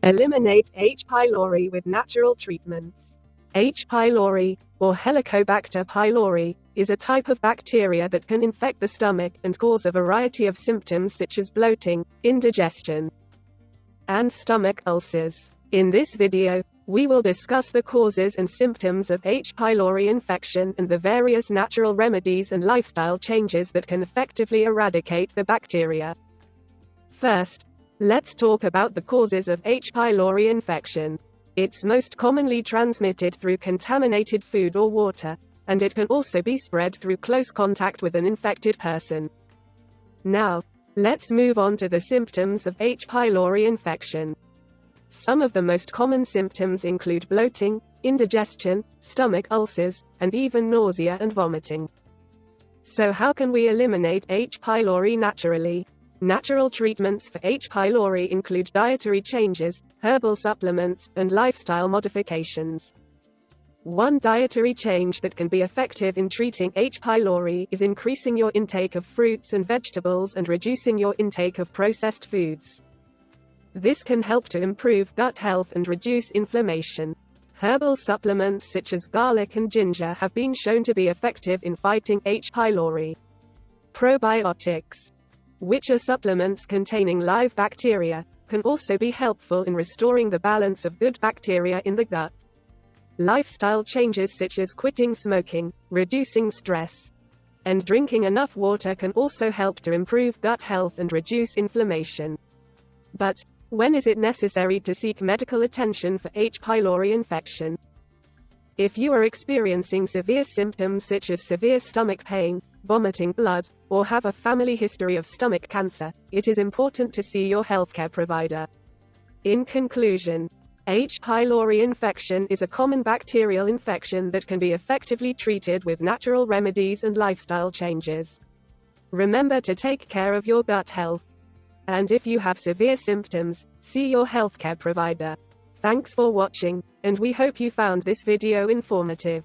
Eliminate H. pylori with natural treatments. H. pylori, or Helicobacter pylori, is a type of bacteria that can infect the stomach and cause a variety of symptoms such as bloating, indigestion, and stomach ulcers. In this video, we will discuss the causes and symptoms of H. pylori infection and the various natural remedies and lifestyle changes that can effectively eradicate the bacteria. First, let's talk about the causes of H. pylori infection. It's most commonly transmitted through contaminated food or water, and it can also be spread through close contact with an infected person. Now, let's move on to the symptoms of H. pylori infection. Some of the most common symptoms include bloating, indigestion, stomach ulcers, and even nausea and vomiting. So how can we eliminate H. pylori naturally? Natural treatments for H. pylori include dietary changes, herbal supplements, and lifestyle modifications. One dietary change that can be effective in treating H. pylori is increasing your intake of fruits and vegetables and reducing your intake of processed foods. This can help to improve gut health and reduce inflammation. Herbal supplements such as garlic and ginger have been shown to be effective in fighting H. pylori. Probiotics, which are supplements containing live bacteria, can also be helpful in restoring the balance of good bacteria in the gut. Lifestyle changes such as quitting smoking, reducing stress, and drinking enough water can also help to improve gut health and reduce inflammation. But when is it necessary to seek medical attention for H. pylori infection? If you are experiencing severe symptoms such as severe stomach pain, vomiting blood, or have a family history of stomach cancer, it is important to see your healthcare provider. In conclusion, H. pylori infection is a common bacterial infection that can be effectively treated with natural remedies and lifestyle changes. Remember to take care of your gut health. And if you have severe symptoms, see your healthcare provider. Thanks for watching, and we hope you found this video informative.